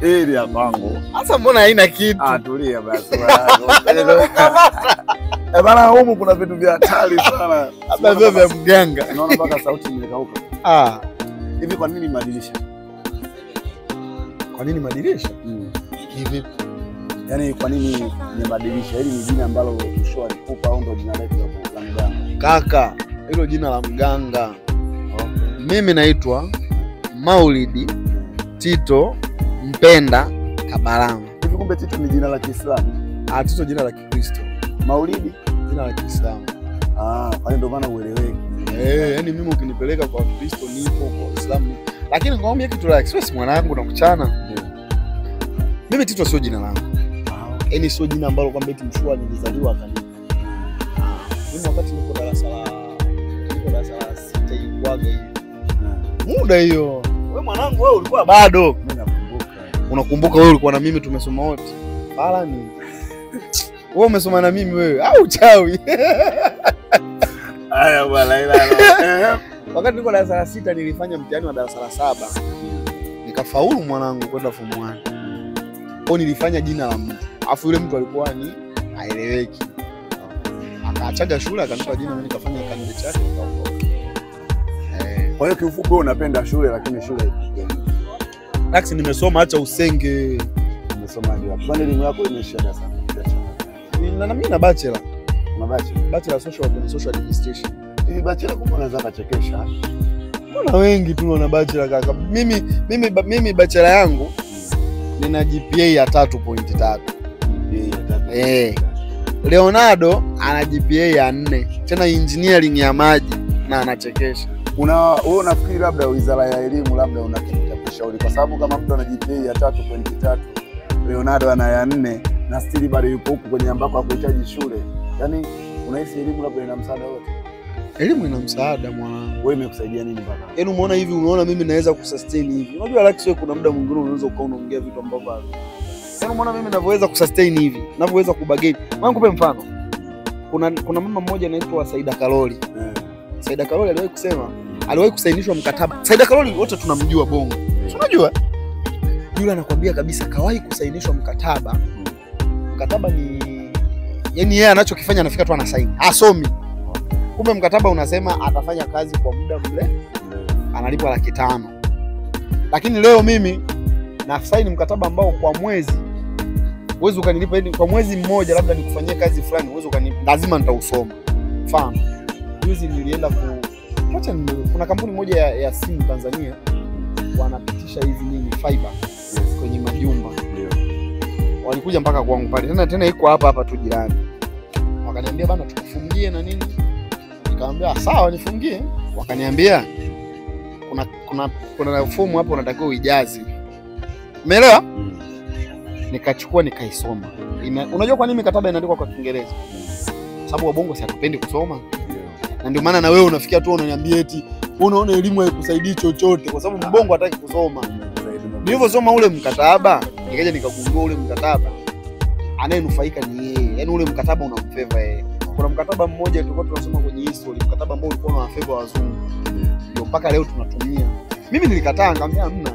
Hili ya kwangu. Sasa mbona haina kitu? Tulia basi bana, humu kuna vitu vya hatari sana. Hata vyo vya mganga. Unaona mpaka sauti imekauka. Hivi kwa nini madirisha? Kwa nini madirisha? Hivi. Yaani kwa nini ni madirisha? Hili ni jina ambalo Joshua alikupa au ndo jina lake la mganga? Kaka, hilo jina la mganga. Mimi naitwa Maulidi Tito Mpenda Kabalama. Hivi kumbe Tito ni jina la Kiislamu? Tito jina la Kikristo. Maulidi jina la Kiislamu. Kwa hiyo ndo maana ueleweki. Yaani mimi ukinipeleka kwa Kristo nipo, kwa Uislamu. Lakini ngombe kitu la express mwanangu na kuchana. Mimi Tito sio jina langu. Yaani sio jina ambalo kwamba eti Mshua nilizaliwa akanipa. Mimi wakati niko darasa la 6 ilikuwaga hiyo. Muda hiyo. Wewe mwanangu wewe ulikuwa bado. Mimi nakumbuka. Unakumbuka wewe ulikuwa na mimi tumesoma wote. Bala ni. Wewe umesoma na mimi wewe au chawi? Haya bwana ila. Wakati niko darasa la 6 nilifanya mtihani wa darasa la 7. Nikafaulu mwanangu kwenda form 1. Kwa nilifanya jina la mtu. Alafu yule mtu alikuwa ni haeleweki. Akaachaga shule akanipa jina, mimi nikafanya candidate yake nikaondoka. Kwa hiyo kiufupi wewe unapenda shule lakini shule Taxi nimesoma acha usenge. Nimesoma ndio. Kwa nini elimu yako imeishia darasa? Na mimi na bachelor. Una bachelor? Bachelor social administration. Hivi bachelor kumbe unaweza kachekesha. Mbona wengi tu wana bachelor kaka. Mimi bachelor yangu nina GPA ya 3.3. Leonardo ana GPA ya 4. Tena engineering ya maji na anachekesha. Wewe unafikiri labda Wizara ya Elimu labda una kitu cha kushauri kwa sababu kama mtu ana GPA ya 3.3, Leonardo ana ya 4 na still bado yuko huko kwenye ambako hakuhitaji shule. Yaani unahisi elimu labda ina msaada wote? Elimu ina msaada mwanangu. Wewe imekusaidia nini mpaka? Yaani umeona hivi, unaona mimi naweza kusustain hivi. Unajua Alex wewe kuna muda mwingine unaweza ukaongea vitu ambavyo yaani umeona mimi ninavyoweza kusustain hivi, ninavyoweza kubageni. Mwanangu kupe mfano. Kuna mama mmoja anaitwa Saida Karoli. Saida Karoli aliwahi kusainishwa mkataba. Saida Karoli wote tunamjua Bongo. Unajua? Yule anakuambia kabisa kawahi kusainishwa mkataba. Mkataba ni yaani yeye anachokifanya anafika tu anasaini. Hasomi. Kumbe mkataba unasema atafanya kazi kwa muda mrefu, analipwa 500,000. Lakini leo mimi na saini mkataba ambao kwa mwezi uwezo ukanilipa kwa mwezi mmoja labda nikufanyie kazi fulani, uwezo lazima nitausoma. Mfano, juzi nilienda kuna kampuni moja ya simu Tanzania wanapitisha hizi nini fiber kwenye majumba. Walikuja mpaka kwangu pale. Tena iko hapa tu jirani. Wakaniambia bana tukufungie na nini? Nikamwambia sawa nifungie. Wakaniambia kuna fomu hapo unatakiwa uijaze. Umeelewa? Nikachukua nikaisoma. Unajua kwa nini mikataba inaandikwa kwa Kiingereza? Sababu wabongo si hatupendi kusoma. Na ndio maana na wewe unafikia tu unaniambia eti unaona elimu haikusaidii chochote kwa sababu mbongo hataki kusoma. Nilivyosoma ule mkataba, nikaja nikagundua ule mkataba anayenufaika ni yeye. Yaani ule mkataba unamfavor yeye. Kuna mkataba mmoja tulikuwa tunasoma kwenye history, mkataba ambao ulikuwa unafavor wazungu. Ndio mpaka leo tunatumia. Mimi nilikataa nikamwambia hamna.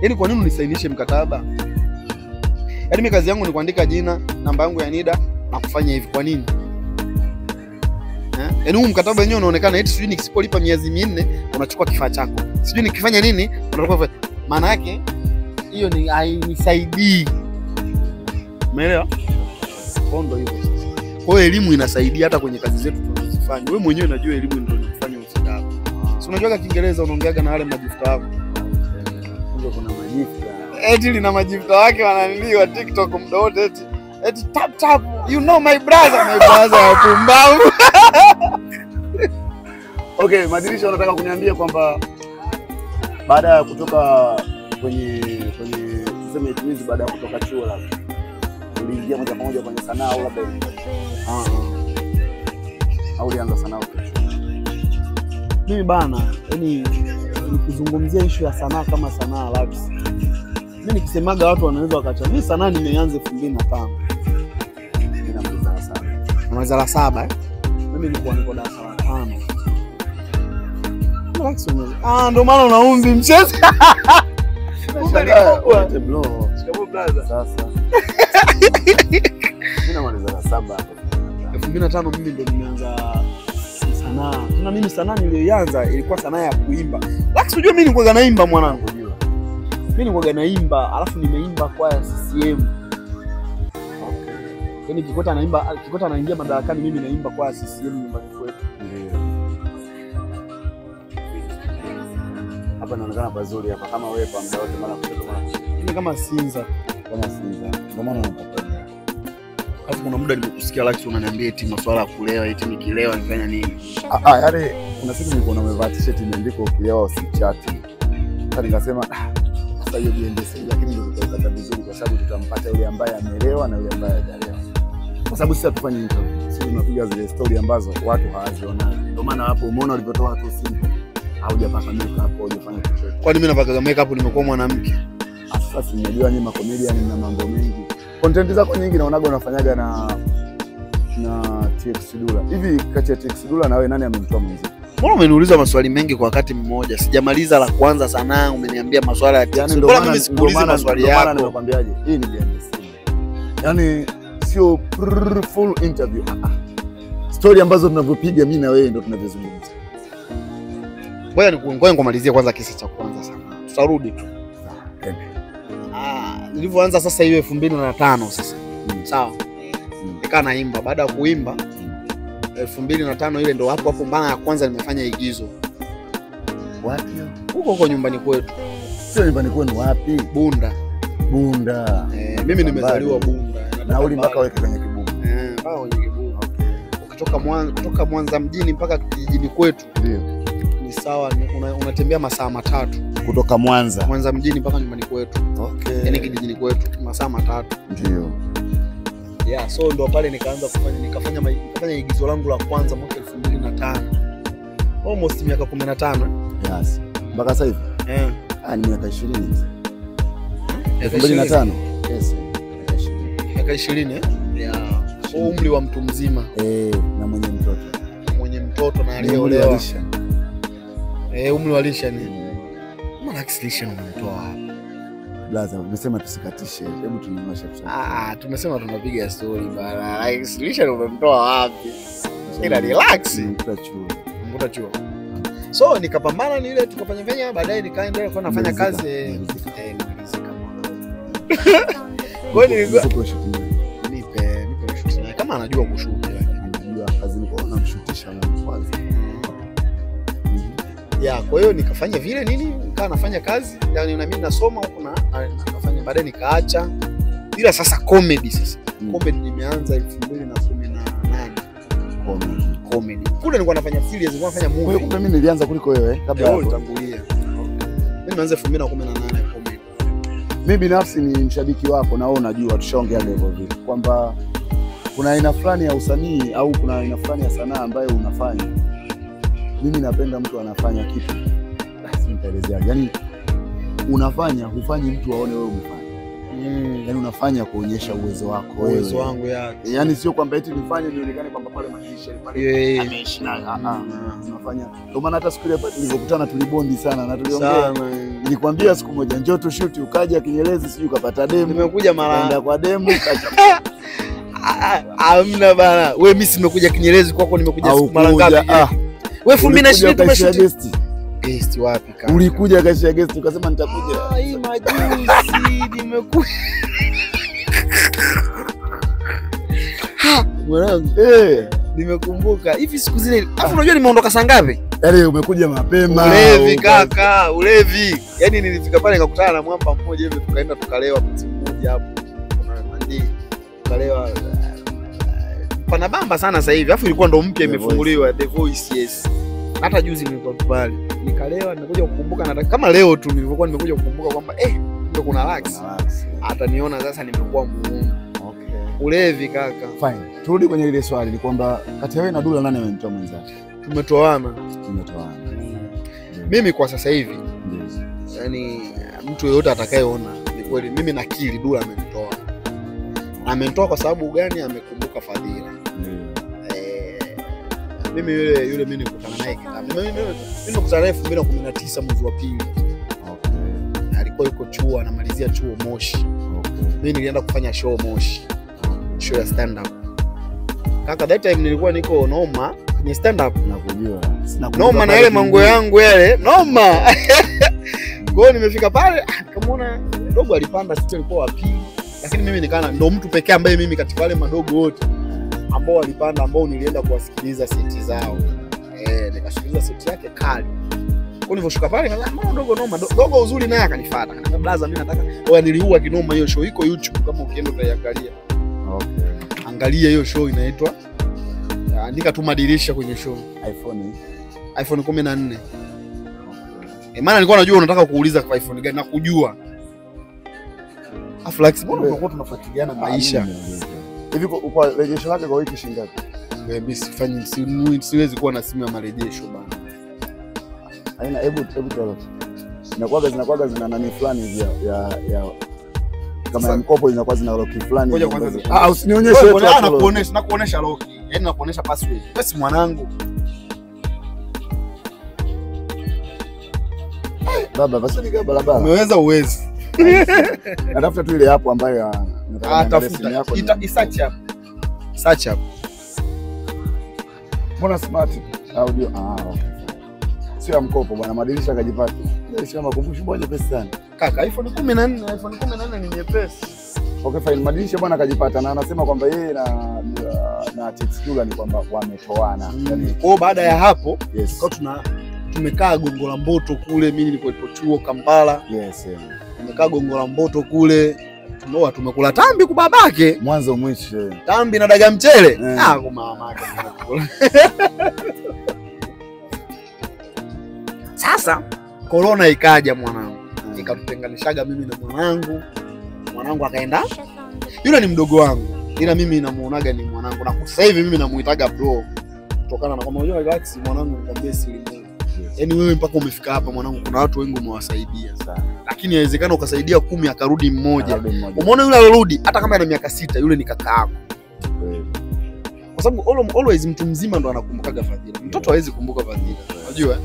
Yaani kwa nini unisainishe mkataba? Yaani mimi kazi yangu ni kuandika jina, namba yangu ya NIDA na kufanya hivi. Kwa nini? Yaani huu mkataba wenyewe unaonekana eti sijui nikisipolipa miezi 4 unachukua kifaa chako. Sijui nikifanya nini unachukua. Maana yake hiyo ni hainisaidii. Umeelewa? Kondo hivyo sasa. Kwa hiyo elimu inasaidia hata kwenye kazi zetu tunazofanya. Wewe mwenyewe unajua elimu ndio inakufanya ufike hapo. Si unajua Kiingereza unaongeaga na wale majifuta wako. Ndio kuna majifuta. Eti lina majifuta wake wananiliwa TikTok muda wote eti tap you know my brother ya pumbavu. Okay, madirisha unataka kuniambia kwamba baada ya kutoka kwenye tuseme hizi baada ya kutoka chuo labda uliingia moja kwa moja kwenye sanaa au labda au ulianza sanaa mimi bana, yani nikizungumzia issue ya sanaa kama sanaa labda mimi nikisemaga watu wanaweza wakacha. Mimi sanaa nimeanza 2005. Mwezi wa 7 mimi niko darasa la 5. Ndio maana unaumbi mchezo. kumbe ni kubwa. Shikamoo brother. Sasa. Mimi namaliza la 7 hapo. 2005 mimi ndo nimeanza sanaa. Tena mimi sanaa niliyoanza ilikuwa sanaa ya kuimba. Lakini unajua mimi nilikuwa naimba mwanangu. Mimi nilikuwa naimba, alafu nimeimba kwa CCM. Yaani Kikwete anaingia madarakani, mimi naimba kwa CCM nyumbani kwetu. Hapa naonekana pazuri hapa kama wewe kwa muda wote mara kutoka. Mimi kama Sinza. Ndio maana napenda. Alafu kuna muda nimekusikia Lux unaniambia eti masuala ya kulewa, eti nikilewa nifanya nini? Yaani kuna siku nilikuwa nimevaa t-shirt imeandikwa ukilewa usichati. Sasa nikasema sasa hiyo BNDC, lakini ndio tutaipata vizuri kwa sababu tutampata yule ambaye amelewa na yule ambaye hajalewa. Kwa sababu sisi hatufanye interview. Sisi tunapiga zile story ambazo watu hawaziona. Ndio maana hapo umeona walivyotoa watu simple. Haujapaka makeup, hujafanya chochote. Kwani mimi napaka makeup nimekuwa mwanamke? Sasa sinajua nyinyi comedian na mambo mengi. Content zako nyingi naonaga unafanyaga na TX Dula. Hivi kati ya TX Dula na wewe nani amemtoa muziki? Mbona umeniuliza maswali mengi kwa wakati mmoja? Sijamaliza la kwanza sana, umeniambia maswala ya TX. Mbona mimi sikuuliza maswali yako? Maana nimekwambiaje? Hii ni BNDC. Yaani sio full interview. Story ambazo tunavyopiga mimi na wewe ndio tunavyozungumza. Ngoja nikumalizie kwanza kisa cha kwanza sana. Tutarudi tu. Nilivyoanza sasa hiyo 2005 sasa. Sawa. Nikaa naimba, baada ya kuimba 2005 ile ndo hapo mbana ya kwanza nimefanya igizo. Wapi? Huko nyumbani kwetu. Sio nyumbani kwenu wapi? Bunda. Mimi nimezaliwa Bunda. Nauli mpaka weke kwenye Kibungo. Mpaka kwenye Kibungo. Ukitoka Mwanza mjini mpaka kijijini kwetu. Ndio. Ni sawa, unatembea masaa 3 kutoka Mwanza mjini mpaka nyumbani kwetu. Yaani kijijini kwetu masaa 3. Ndio. So ndo pale nikafanya igizo langu la kwanza mwaka 2005. Almost miaka 15. Yes. Mpaka sasa hivi? Ni miaka 20. 2005. Yes. Miaka 20 umri wa mtu mzima. Na mwenye mtoto na aliyeolewa. Umri wa lisha ni. Mbona lisha unamtoa wapi? Blaza, umesema tusikatishe. Hebu tunyoshe tu. Tumesema tunapiga story bana. Lisha umemtoa wapi? Ila relax. Mkuta chuo. So nikapambana ni ile tukafanya venya, baadaye nikaendelea kwa nafanya kazi. Kwa nini nipe kushuti. Kama anajua kushuti anajua kazi niko namshutisha na kwanza. Kwa hiyo nikafanya vile nikawa nafanya kazi, yani na mimi nasoma huko na nikafanya, baadaye nikaacha. Ila sasa comedy comedy nimeanza 2018. Comedy. Kule nilikuwa nafanya series, nilikuwa nafanya movie. Kumbe mimi nilianza kuliko wewe kabla hapo. Nitangulia. Mimi nimeanza 2018 comedy. Mimi binafsi ni mshabiki wako na wewe unajua tushaongea level vile kwamba kuna aina fulani ya usanii au kuna aina fulani ya sanaa ambayo unafanya. Mimi napenda mtu anafanya kitu. Basi nitaelezea. Yaani hufanyi mtu aone wewe umefanya. Yaani unafanya kuonyesha uwezo wako wewe. Uwezo wangu yake. Yaani sio kwamba eti nifanye nionekane kwamba pale maisha pale ameishi na unafanya. Ndio maana hata siku ile tulipokutana tulibondi sana na tuliongea. Nilikwambia siku moja njoo tu shoot, ukaja Kinyerezi sijui ukapata demo. Nimekuja mara nenda kwa demo kacha. Hamna bana. Wewe mimi simekuja Kinyerezi kwako, nimekuja siku mara ngapi? Wewe 2020 tumeshoot. Guest wapi kaka? Ulikuja kashia guest ukasema nitakuja. Hii majuzi nimekuja. Mwanangu, nimekumbuka. Hivi siku zile, afu unajua nimeondoka saa ngapi? Yaani umekuja mapema. Ulevi kaka, ulevi. Yaani nilifika pale nikakutana na mwamba mmoja hivi tukaenda tukalewa mtu mmoja hapo. Kuna mandi tukalewa. Pana bamba sana sasa hivi. Afu ilikuwa ndo mpya imefunguliwa The Voice, yes. Hata juzi nilikuwa pale. Nikalewa, nimekuja kukumbuka na kama leo tu nilivyokuwa nimekuja kukumbuka kwamba ndio kuna Lux. Hata niona sasa nimekuwa muone. Ulevi kaka. Fine. Turudi kwenye ile swali ni kwamba kati ya wewe na Dula nani amemtoa mwenzake? Tumetoana. Mimi kwa sasa hivi. Yaani mtu yeyote atakayeona ni kweli mimi nakiri Dula amemtoa. Amemtoa kwa sababu gani? Amekumbuka fadhila. Mimi yule mimi nilikutana naye kitambo. Mimi nilikutana naye 2019 mwezi wa pili. alikuwa yuko chuo anamalizia chuo Moshi. Mimi nilienda kufanya show Moshi. Show ya stand up. Kaka that time nilikuwa niko noma kwenye stand up nakujua. Noma na ile mango yangu yale noma. Kwa hiyo nimefika pale nikamwona dogo alipanda sisi alikuwa wapi. Lakini mimi nikana ndo mtu pekee ambaye mimi katika wale madogo wote ambao walipanda ambao nilienda kuwasikiliza seti zao. Nikasikiliza seti yake kali. Kwa nilivyoshuka pale nikasema dogo noma. Dogo uzuri naye akanifuata. Akaniambia blaza mimi nataka wewe niliua kinoma hiyo show iko YouTube kama ukienda utaiangalia. Angalia hiyo show inaitwa andika tu madirisha kwenye show iPhone 14. Maana nilikuwa najua unataka kuuliza kwa iPhone gani na kujua. Aflax mbona tunakuwa tunafuatiliana maisha. Hivi kwa rejesho lake kwa wiki shilingi ngapi? Mimi siwezi kuwa na simu ya marejesho bana. Haina hebu tueleze. Zinakuwa zina nani fulani hivi ya kama mkopo inakuwa zina lock fulani. Ngoja kwanza. Usinionyeshe nakuonesha lock. Yaani nakuonesha password. Basi mwanangu. Baba basi ni barabara. Umeweza uwezi. Natafuta tu ile hapo ambayo tafuta. Search hapo. Search hapo. Mbona smart audio? Okay. Sio ya mkopo bwana, madirisha akajipata. Ile sio makumbusho bwana pesa sana. Kaka iPhone 14 ni nyepesi. Okay fine, madirisha bwana akajipata na anasema kwamba yeye na Titsula ni kwamba wametoana. Yani kwa baada ya hapo yes. Kwa tumekaa Gongo la Mboto kule, mimi nilipoipo chuo Kampala. Yes. Tumekaa Gongo la Mboto kule. Tumekula tambi kwa babake mwanzo mwisho. Tambi na daga mchele. Kwa mamake. Sasa corona ikaja mwanangu. Ikatutenganishaga mimi na mwanangu. Mwanangu akaenda. Yule ni mdogo wangu. Ila mimi namuonaga ni mwanangu. Na sasa hivi mimi namuitaga bro. Kutokana na kama unajua relax mwanangu nikwambie siri moja. Yaani wewe mpaka umefika hapa mwanangu kuna watu wengi umewasaidia sana. Lakini inawezekana ukasaidia 10 akarudi mmoja. Umeona yule alorudi hata kama ana miaka 6 yule ni kaka yako. Kwa sababu always mtu mzima ndo anakumbukaga fadhila. Mtoto hawezi kumbuka fadhila. Unajua?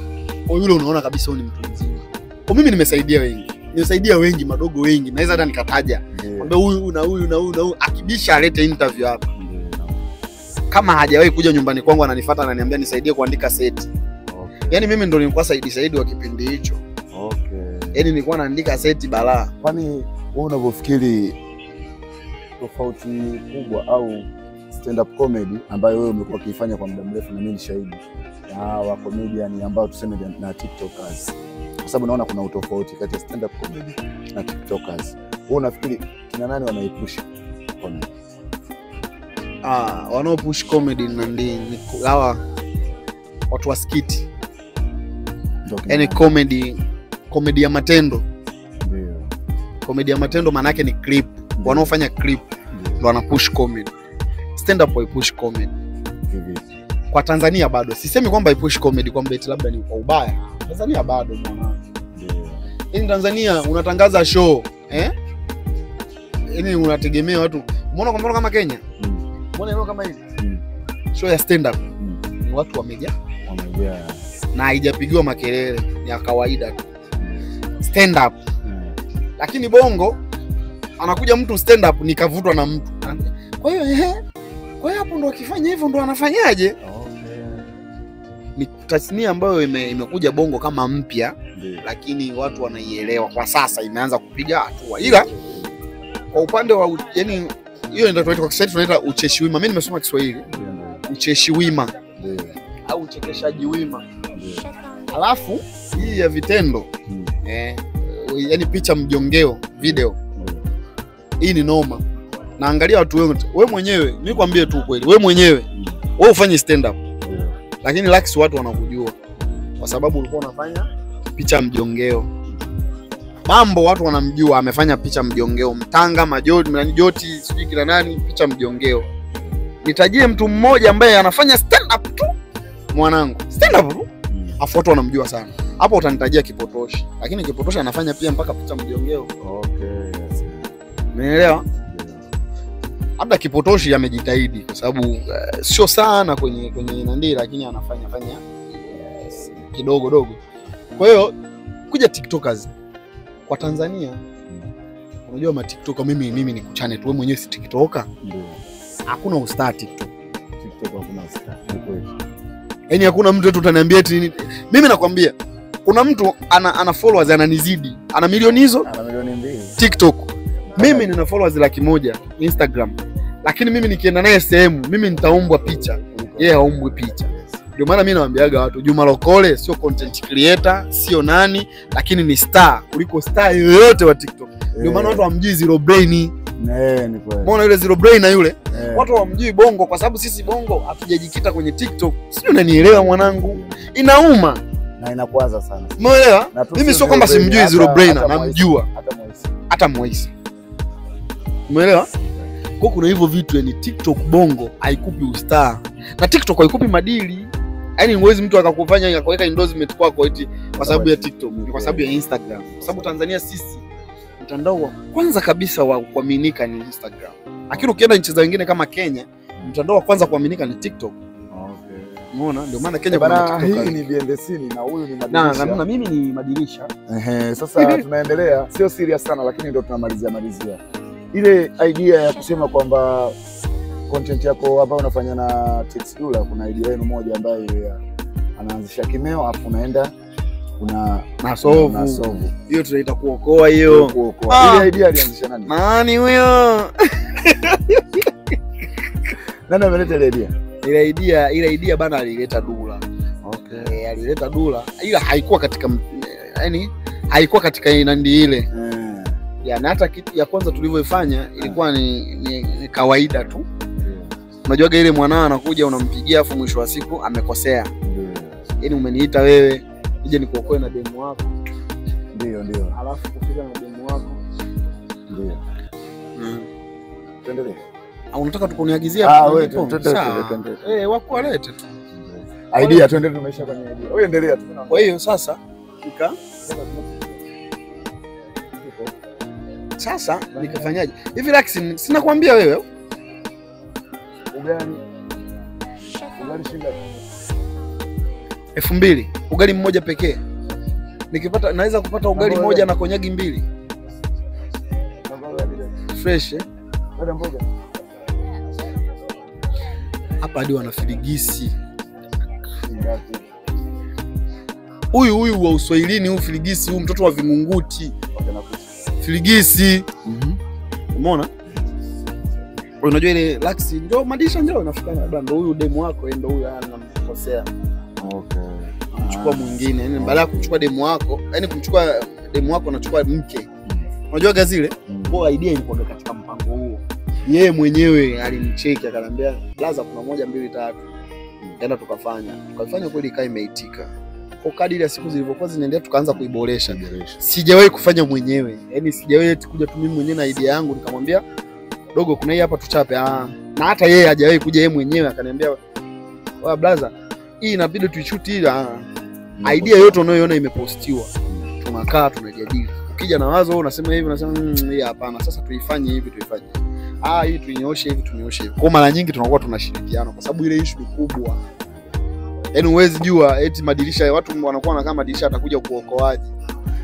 Kwa yule unaona kabisa huyu ni mtu mzima. Kwa mimi nimesaidia wengi. Nimesaidia wengi madogo wengi. Naweza hata nikataja. Kwamba huyu na huyu akibisha alete interview hapa. Kama hajawahi kuja nyumbani kwangu ananifuata ananiambia nisaidie kuandika seti. Yaani mimi ndo nilikuwa Saidi wa kipindi hicho. Yaani nilikuwa naandika seti balaa. Kwani wewe unavyofikiri tofauti kubwa au stand up comedy ambayo wewe umekuwa ukifanya kwa muda mrefu na mimi ni shahidi ya wa comedian ambao tuseme na TikTokers. Kwa sababu naona kuna utofauti kati ya stand up comedy na TikTokers. Wewe unafikiri kina nani wanaipush comedy? Wanaopush comedy ni hawa watu wa skiti. Yaani comedy ya matendo. Ndio. Comedy ya matendo maana yake ni clip. Wanaofanya clip ndio wanapush comedy. Stand up ipush comedy. Kwa Tanzania bado. Sisemi kwamba ipush comedy kwamba eti labda ni kwa ubaya. Tanzania bado mwanangu. Ndio. Tanzania unatangaza show, Yaani unategemea watu. Umeona kwa mfano kama Kenya? Umeona eneo kama hivi? Show ya stand up. Ni watu wamejaa. Na haijapigiwa makelele, ni ya kawaida tu. Stand up. Lakini Bongo anakuja mtu stand up nikavutwa na mtu. Kwa hiyo hapo ndo akifanya hivyo ndo anafanyaje? Ni tasnia ambayo imekuja Bongo kama mpya, lakini watu wanaielewa kwa sasa, imeanza kupiga hatua. Ila kwa upande wa yani hiyo ndio tunaita kwa Kiswahili tunaita ucheshi wima. Mimi nimesoma Kiswahili. Ucheshi wima. Au uchekeshaji wima. Alafu hii ya vitendo yani picha mjongeo video hii ni noma. Naangalia watu wengi. Wewe mwenyewe nikwambie tu kweli, wewe mwenyewe wewe ufanye stand up, lakini lax watu wanakujua kwa sababu ulikuwa unafanya picha mjongeo. Mambo watu wanamjua amefanya picha mjongeo. Mtanga Joti sijui kila nani picha mjongeo. Nitajie mtu mmoja ambaye anafanya stand up tu mwanangu, stand up tu afu watu wanamjua sana. Hapo utanitajia Kipotoshi, lakini Kipotoshi anafanya pia mpaka picha mjongeo. Yes. Umeelewa? Labda Kipotoshi amejitahidi kwa sababu sio sana kwenye nandi, lakini anafanya kidogo dogo. Kwa hiyo kuja TikTokers kwa Tanzania. Unajua ma TikTok mimi ni kuchane tu, wewe mwenyewe si TikToker. Ndio. Hakuna ustaa TikTok. TikTok hakuna star. Ni kweli. Yaani hakuna mtu tu utaniambia eti mimi nakwambia kuna mtu ana followers ananizidi. Ana milioni hizo? Ana milioni 2. TikTok. Mimi nina followers 100,000 Instagram. Lakini mimi nikienda naye sehemu, mimi nitaumbwa picha. Yeye haumbwi picha. Ndio maana mimi nawaambiaga watu Juma Lokole sio content creator, sio nani, lakini ni star kuliko star yoyote wa TikTok. Ndio maana watu hawamjui Zero Brain. Ni kweli. Umeona yule Zero Brain na yule? Watu hawamjui Bongo kwa sababu sisi Bongo hatujajikita kwenye TikTok. Sio, unanielewa mwanangu? Inauma Na inakwaza sana. Umeelewa? Mimi sio kwamba simjui Zero Brain, namjua. Hata Moise. Umeelewa? Kwa kuna hivyo vitu, yani TikTok Bongo haikupi ustar. Na TikTok haikupi madili. Yaani huwezi mtu akakufanya akaweka endorsement kwako eti kwa sababu ya TikTok, ni kwa sababu ya Instagram. Kwa sababu Tanzania sisi mtandao wa kwanza kabisa wa kuaminika ni Instagram. Lakini ukienda nchi zingine kama Kenya, mtandao wa kwanza kuaminika ni TikTok. Okay. Umeona? Ndio maana Kenya kuna TikTok. Hii ni BNDC na huyu ni madirisha. Na mimi ni madirisha. Sasa tunaendelea, sio serious sana lakini ndio tunamalizia. Ile idea ya kusema kwamba content yako ambayo unafanya na Tex Dula, kuna idea yenu moja ambayo anaanzisha kimeo afu unaenda na sovu. Hiyo tunaita kuokoa hiyo. Ile idea alianzisha nani? Nani huyo? Nani ameleta ile idea? Ile idea bana alileta Dula. Okay. Alileta Dula. Ila haikuwa katika yani haikuwa katika inandi ile. Ya na hata kitu ya kwanza tulivyoifanya ilikuwa ni kawaida tu. Unajua ile mwanao anakuja unampigia afu mwisho wa siku amekosea. Yaani umeniita wewe nije nikuokoe na demu wako. Ndio. Alafu kufika na demu wako. Ndio. Tuendelee. Au unataka tukuniagizia? Wewe tuendelee. Wako walete tu. Idea tuendelee, tumesha kwenye idea. Wewe endelea tu. Kwa hiyo sasa nikafanyaje? Hivi Lax sina kuambia wewe. Ugali shilingi 2,000. Ugali mmoja pekee. Nikipata naweza kupata ugali moja na konyagi 2. Fresh Baada mboga. Hapa hadi wana filigisi. Huyu wa Uswahilini, huyu filigisi, huyu mtoto wa Vingunguti. Filigisi. Umeona? Unajua ile Lax ndio madisha ndio inafikana bado huyu demu wako ndio huyu anamkosea. Okay. Kuchukua mwingine, yani baada ya kuchukua demu wako, yani kumchukua demu wako anachukua mke. Unajua gazile? Kwa idea ilikuwa katika mpango huo. Yeye mwenyewe alinicheki akaniambia, "Blaza kuna 1 2 3." Nenda tukafanya kweli ikae imeitika. Kwa kadiri ya siku zilivyokuwa zinaendelea tukaanza kuiboresha. Sijawahi kufanya mwenyewe. Yaani sijawahi kuja tu mimi mwenyewe na idea yangu nikamwambia, "Dogo kuna hii hapa tuchape." Na hata yeye hajawahi kuja yeye mwenyewe akaniambia, "Oya blaza, hii inabidi tuishoot hii." Idea yote unayoiona imepostiwa. Tunakaa tunajadili. Ukija na wazo unasema hivi, unasema hii hapana, sasa tuifanye hivi. Hii tuinyooshe hivi. Kwa mara nyingi tunakuwa tunashirikiana kwa sababu ile issue ni kubwa. Yaani huwezi jua eti madirisha watu wanakuwa na kama madirisha atakuja kuokoaje.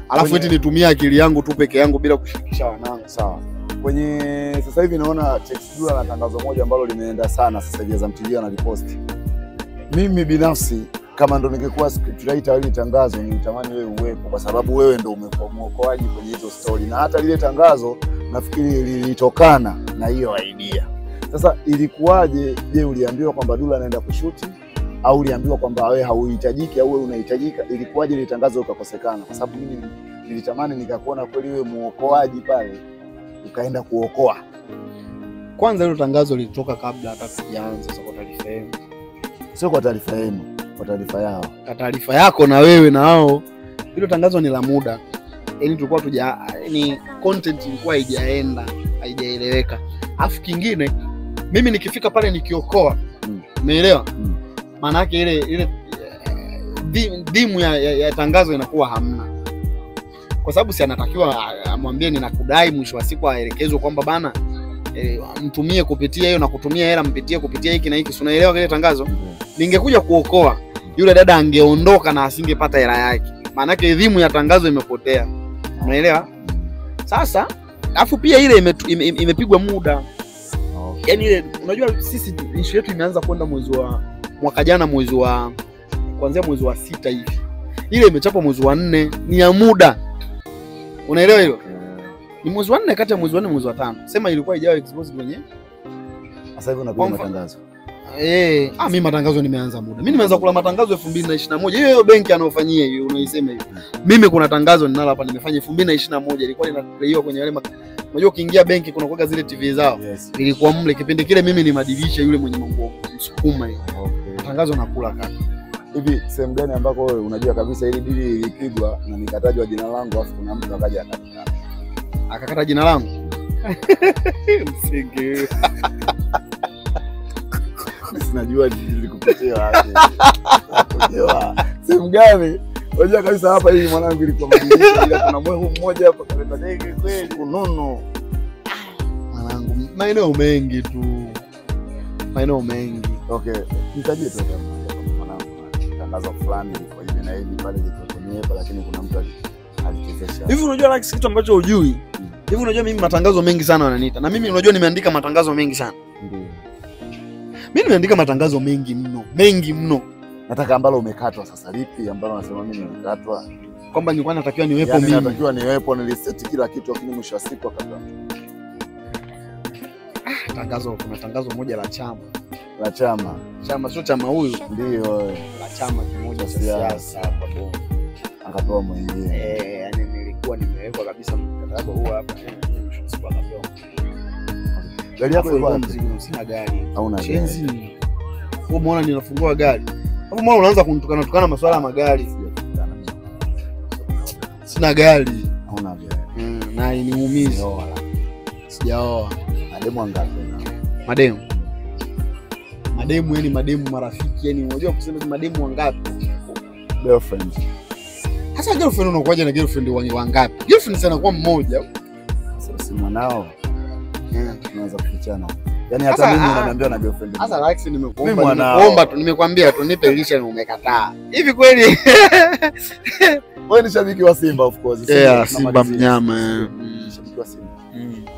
Alafu eti nitumie akili yangu tu peke yangu bila kushirikisha wanangu. Sawa. Kwenye sasa hivi naona Tex Dula na tangazo moja ambalo limeenda sana sasa hivi, Azam TV analiposti. Mimi binafsi kama ndo ningekuwa tunaita hili tangazo nitamani wewe uwepo kwa sababu wewe ndo umekuwa mwokoaji kwenye hizo story, na hata lile tangazo nafikiri lilitokana na hiyo idea. Sasa ilikuwaje? Je, uliambiwa kwamba Dula anaenda kushuti au uliambiwa kwamba wewe hauhitajiki au wewe unahitajika? Ilikuwaje ile tangazo ukakosekana? Kwa sababu mimi nilitamani nikakuona kweli wewe muokoaji pale ukaenda kuokoa. Kwanza hilo tangazo lilitoka kabla hata kuanza kwa taarifa yenu. Sio kwa taarifa yenu, kwa taarifa yao. Kwa taarifa yako na wewe na hao. Hilo tangazo ni la muda. Yaani tulikuwa yani content ilikuwa haijaeleweka. Alafu kingine mimi nikifika pale nikiokoa. Umeelewa? Maana yake ile dimu ya tangazo inakuwa hamna. Kwa sababu si anatakiwa amwambie ninakudai, mwisho wa siku aelekezwe kwamba bana mtumie kupitia hiyo na kutumia hela mpitie kupitia hiki na hiki. Unaelewa kile tangazo? Ningekuja kuokoa, yule dada angeondoka na asingepata hela yake. Maana yake dimu ya tangazo imepotea. Unaelewa? Sasa alafu pia ile imepigwa muda. Yaani ile unajua sisi issue yetu imeanza kwenda mwaka jana kuanzia mwezi wa 6 hivi. Ile imechapa mwezi wa 4, ni ya muda. Unaelewa hilo? Ni mwezi wa 4 kati ya mwezi wa 4 mwezi wa 5. Sema ilikuwa ijawa exposed kwenye. Sasa hivi unapiga matangazo. Mimi matangazo nimeanza muda. Mimi nimeanza kula matangazo 2021. Hiyo benki anayofanyia hiyo unaisema hiyo. Mimi kuna tangazo ninalo hapa nimefanya 2021 ilikuwa inaplayiwa kwenye wale unajua ukiingia benki kuna kuweka zile TV zao. Yes. Nilikuwa mle kipindi kile mimi ni madirisha yule mwenye mambo msukuma hiyo. Okay. Tangazo nakula kaka. Hivi sehemu gani ambako wewe unajua kabisa ili dili ilipigwa na nikatajwa jina langu afu kuna mtu akaja akakata jina langu? Msingi. Sinajua nilikupotea wapi. Sehemu gani? Unajua kabisa hapa hii mwanangu ilikuwa madirisha ila kuna mwehu mmoja hapa kaleta ndege kweli unono. Mwanangu maeneo mengi tu. Maeneo mengi. Okay, nitajie tu kama mwanangu tangazo fulani kwa hivi na hivi pale liko lakini kuna mtu alichezesha. Hivi unajua like kitu ambacho hujui. Hivi unajua mimi matangazo mengi sana wananiita. Na mimi unajua nimeandika matangazo mengi sana. Ndio. Mimi nimeandika matangazo mengi mno. Mengi mno. Nataka ambalo umekatwa sasa lipi ambalo nasema mimi nimekatwa? Kwamba nilikuwa natakiwa niwepo mimi. Yaani natakiwa niwepo niliseti kila kitu lakini mwisho wa siku akatoa. Tangazo kuna tangazo moja la chama. La chama. Chama sio chama huyu. Ndio. La chama kimoja cha siasa hapa Bongo. Akatoa mwingine. Yaani nilikuwa nimewekwa kabisa mkataba huu hapa. Mwisho wa siku akatoa. Gari yako iko wapi? Sina gari. Hauna gari. Chenzi. Wewe umeona ninafungua gari. Hapo mbona unaanza kunitukana masuala ya magari? Sina gari. Hauna gari. Na niumize. Sijaoa. Mademu wangapi? Mademu yani mademu marafiki yani unajua kusema mademu wangapi? Girlfriend. Hasa girlfriend unakuaje na girlfriend wangapi? Girlfriend sana kwa mmoja. Sasa si mwanao. Tunaanza kufichana. Yaani hata mimi unaniambia na girlfriend. Sasa Lax nimekuomba tu nimekwambia tu nipe lisha na umekataa. Hivi kweli? Wewe ni shabiki wa Simba of course. Simba mnyama. Shabiki wa Simba.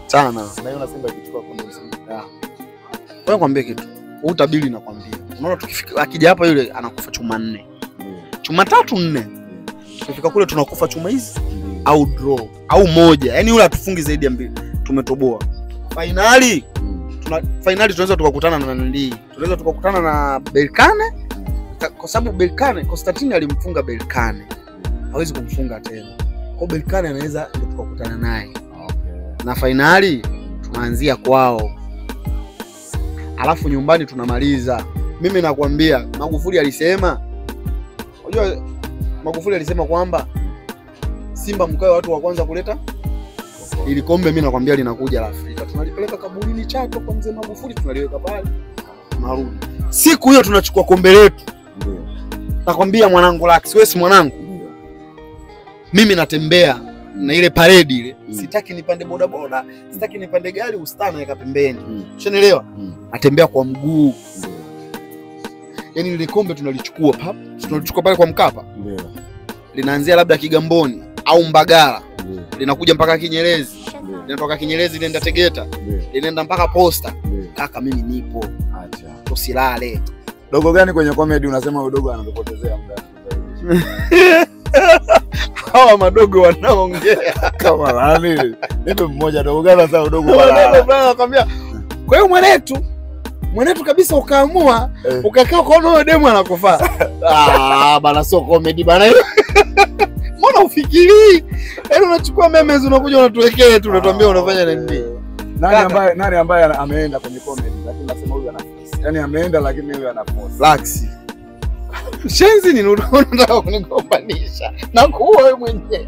Sana. Na hiyo na Simba ikichukua kombe Simba. Wewe kwambie kitu. Utabili nakwambia. Unaona tukifika akija hapa yule anakufa chuma 4. Chuma 3 4. Tukifika kule tunakufa chuma hizi au draw au moja. Yaani yule atufungi zaidi ya 2. Tumetoboa. Finali. Finali tunaweza tukakutana na nani? Tunaweza tukakutana na Berkane kwa sababu Berkane Constantine alimfunga Berkane. Hawezi kumfunga tena. Kwa Berkane anaweza tukakutana naye. Okay. Na finali tunaanzia kwao. Alafu nyumbani tunamaliza. Mimi nakwambia Magufuli alisema kwamba Simba mkae watu wa kwanza kuleta ili kombe. Mimi nakwambia linakuja la Afrika. Tunalipeleka kaburini Chato kwa mzee Magufuli tunaliweka pale. Tunarudi. Siku hiyo tunachukua kombe letu. Ndio. Nakwambia mwanangu Lax, wewe si mwanangu. Ndio. Mimi natembea na ile parade ile. Sitaki nipande bodaboda, sitaki nipande gari ustana yaka pembeni. Ushanielewa? Natembea kwa mguu. Yaani ile kombe tunalichukua pap, tunalichukua pale kwa Mkapa. Ndio. Linaanzia labda Kigamboni au Mbagala. Ndio. Linakuja mpaka Kinyerezi. Ndio. Linatoka Kinyerezi linaenda Tegeta. Ndio. Linaenda mpaka Posta. Ndio. Kaka mimi nipo. Acha. Tusilale. Dogo gani kwenye comedy unasema udogo anatupotezea muda? Hawa madogo wanaongea kama nani? Nipe mmoja dogo gani sasa udogo bwana. Nakwambia. Kwa hiyo mwanetu kabisa ukaamua ukakaa kwa huyo demu anakufaa. Bana sio comedy bana hiyo. Mbona ufikiri? Yaani unachukua memes unakuja unatuwekea tu unatuambia unafanya nini? Nani ambaye ameenda kwenye comedy lakini nasema huyu ana force. Yaani ameenda lakini huyu ana force. Lax. Shenzi ni unataka kunigombanisha na kuua wewe mwenyewe.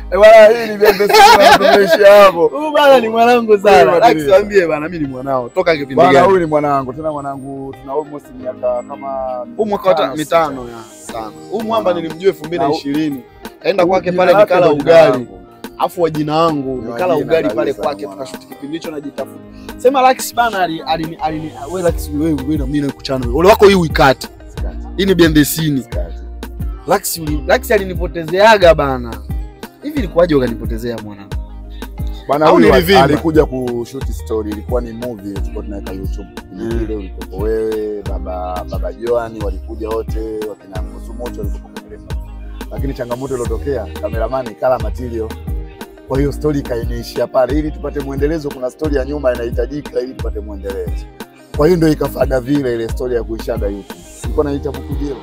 Bwana hii ni biashara sana tumeisha hapo. Huyu bana ni mwanangu sana. Lax waambie bana mimi ni mwanao. Toka kipindi gani? Bana huyu ni mwanangu. Tena mwanangu tuna almost miaka kama huu mwaka wa 5 ya 5. Huu mwamba nilimjua 2020. Kaenda kwake pale nikala ugali. Afu wa jina wangu nikala ugali pale kwake tukashuti kipindi hicho najitafuta. Sema Lax bana wewe Lax wewe na mimi nakuchana wewe. Ole wako hii uikate. Hii ni bendesini. Lax alinipotezeaga bana. Hivi ilikuwaje ukanipotezea mwanangu? Bwana Au huyu nilivimba? alikuja kushoot story, ilikuwa ni movie tulikuwa tunaweka YouTube. Ile ulikuwa wewe, baba Joan walikuja wote, wakina Msumoto walikuwa kwenye. Lakini changamoto iliyotokea, cameraman kala material. Kwa hiyo story ikaenishia pale, ili tupate muendelezo. Kuna story ya nyuma inahitajika ili tupate muendelezo. Kwa hiyo ndio ikafada vile ile story ya kuishaga YouTube. Nilikuwa naita Bukujelo.